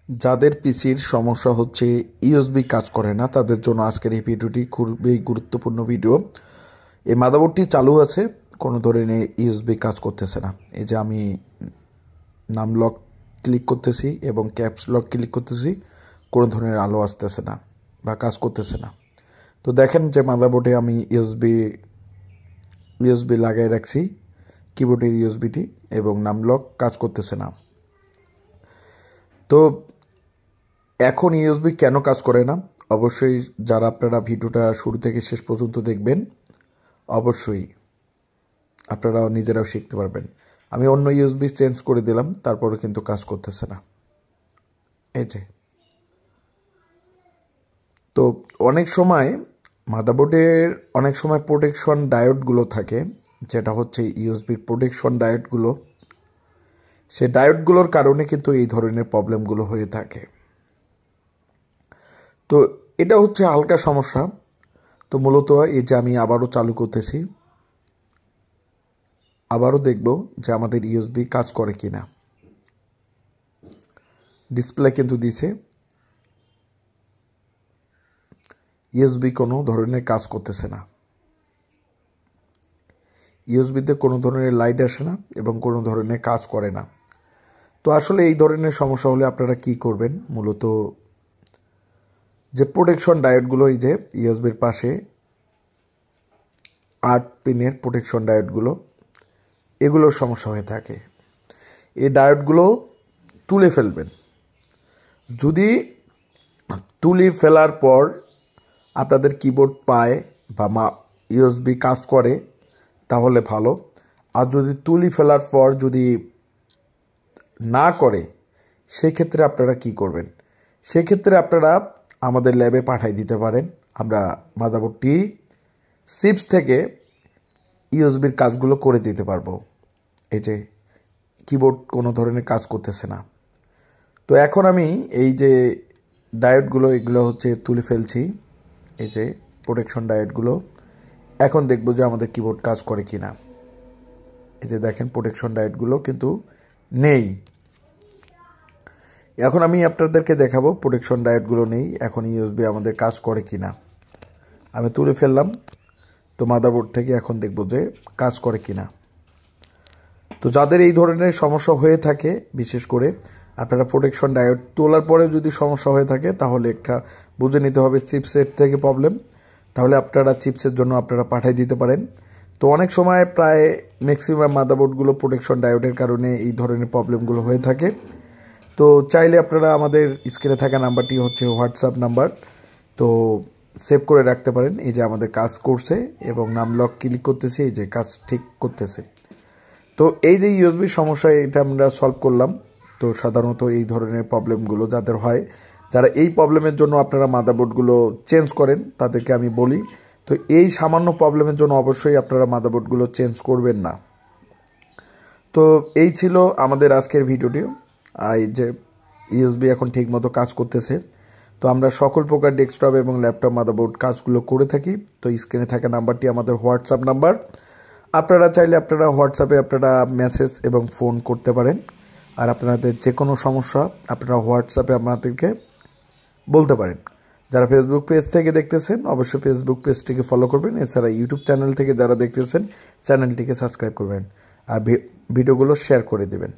যাদের পিসির সমস্যা হচ্ছে ইউএসবি কাজ করে না তাদের জন্য আজকের এই ভিডিওটি খুবই গুরুত্বপূর্ণ ভিডিও। এই মাদারবোর্ডটি চালু আছে, কোনো ধরনের ইউএসবি কাজ করতেছে না। এই যে আমি নাম লক ক্লিক করতেছি এবং ক্যাপস লক ক্লিক করতেছি, কোনো ধরনের আলো আসতেছে না বা কাজ করতেছে না। তো দেখেন যে মাদারবোর্ডে আমি ইউএসবি লাগাই রাখছি, কিবোর্ডের ইউএসবিটি, এবং নাম লক কাজ করতেছে না। তো এখন ইউএসবি কেন কাজ করে না, অবশ্যই যারা আপনারা ভিডিওটা শুরু থেকে শেষ পর্যন্ত দেখবেন অবশ্যই আপনারা নিজেরাও শিখতে পারবেন। আমি অন্য ইউএসবি চেঞ্জ করে দিলাম, তারপরে কিন্তু কাজ করতেছে না। এই যে তো অনেক সময় মাদারবোর্ডের প্রোটেকশন ডায়োডগুলো থাকে, যেটা হচ্ছে ইউএসবির প্রোটেকশন ডায়োডগুলো। সেই ডায়োডগুলোর কারণে কিন্তু এই ধরনের প্রবলেমগুলো হয়ে থাকে। তো এটা হচ্ছে হালকা সমস্যা। তো মূলত এই যে আমি আবারও চালু করতেছি, আবারও দেখব যে আমাদের ইউএসবি কাজ করে কিনা। ডিসপ্লে কিন্তু দিছে, ইউএসবি কোনো ধরনের কাজ করতেছে না। ইউএসবিতে কোনো ধরনের লাইট আসে না এবং কোনো ধরনের কাজ করে না। তো আসলে এই ধরনের সমস্যা হলে আপনারা কি করবেন, মূলত যে প্রোটেকশন ডায়োডগুলো, এই যে ইউএসবির পাশে 8 পিনের প্রোটেকশন ডায়োডগুলো, এগুলোর সমস্যা হয়ে থাকে। এই ডায়োডগুলো তুলে ফেলবেন। যদি তুলে ফেলার পর আপনাদের কিবোর্ড পায় বা ইউএসবি কাজ করে তাহলে ভালো। আর যদি তুলে ফেলার পর যদি না করে, সেক্ষেত্রে আপনারা কি করবেন, সেক্ষেত্রে আপনারা আমাদের ল্যাবে পাঠিয়ে দিতে পারেন। আমরা মাদারবোর্ডটি চিপস থেকে ইউএসবির কাজগুলো করে দিতে পারবো। এই যে কিবোর্ড কোনো ধরনের কাজ করতেছে না। তো এখন আমি এই যে ডায়োডগুলো, এগুলো হচ্ছে তুলে ফেলছি, এই যে প্রোটেকশন ডায়োডগুলো। এখন দেখব যে আমাদের কিবোর্ড কাজ করে কিনা। এই যে দেখেন প্রোটেকশন ডায়োডগুলো কিন্তু নেই। এখন আমি আপনাদেরকে দেখাবো প্রোটেকশন ডায়োডগুলো নেই, এখন ইউএসবি আমাদের কাজ করে কিনা। আমি তুলে ফেললাম, তো মাদারবোর্ড থেকে এখন দেখব যে কাজ করে কিনা। তো যাদের এই ধরনের সমস্যা হয়ে থাকে, বিশেষ করে আপনারা প্রোটেকশন ডায়োড তোলার পরে যদি সমস্যা হয়ে থাকে, তাহলে একটা বুঝে নিতে হবে চিপসেট থেকে প্রবলেম। তাহলে আপনারা চিপসের জন্য আপনারা পাঠিয়ে দিতে পারেন। তো অনেক সময় প্রায় ম্যাক্সিমাম মাদারবোর্ডগুলো প্রোটেকশন ডায়োডের কারণে এই ধরনের প্রবলেমগুলো হয়ে থাকে। তো চাইলে আপনারা আমাদের স্ক্রিনে থাকা নাম্বারটি হচ্ছে হোয়াটসঅ্যাপ নাম্বার, তো সেভ করে রাখতে পারেন। এই যে আমাদের কাজ করছে এবং নাম লক ক্লিক করতেছি, এই যে কাজ ঠিক করতেছে। তো এই যে ইউএসবির সমস্যা, এটা আমরা সলভ করলাম। তো সাধারণত এই ধরনের প্রবলেমগুলো যাদের হয়, যারা এই প্রবলেমের জন্য আপনারা মাদারবোর্ডগুলো চেঞ্জ করেন, তাদেরকে আমি বলি, তো এই সামান্য প্রবলেমের জন্য অবশ্যই আপনারা মাদারবোর্ডগুলো চেঞ্জ করবেন না। তো এই ছিল আমাদের আজকের ভিডিওটি। এই যে ইউএসবি এখন ঠিকমতো কাজ করতেছে। তো আমরা সকল প্রকার ডেস্কটপ এবং ল্যাপটপ মাদারবোর্ড কাজগুলো করে থাকি। তো স্ক্রিনে থাকা নাম্বারটি আমাদের হোয়াটসঅ্যাপ নাম্বার। আপনারা চাইলে আপনারা হোয়াটসঅ্যাপে আপনারা মেসেজ এবং ফোন করতে পারেন। আর আপনাদের যে কোনো সমস্যা আপনারা হোয়াটসঅ্যাপে আমাদেরকে বলতে পারেন। যারা ফেসবুক পেজ থেকে দেখতেছেন, অবশ্যই ফেসবুক পেজটিকে ফলো করবেন। এছাড়া ইউটিউব চ্যানেল থেকে যারা দেখতেছেন, চ্যানেলটিকে সাবস্ক্রাইব করবেন আর ভিডিওগুলো শেয়ার করে দেবেন।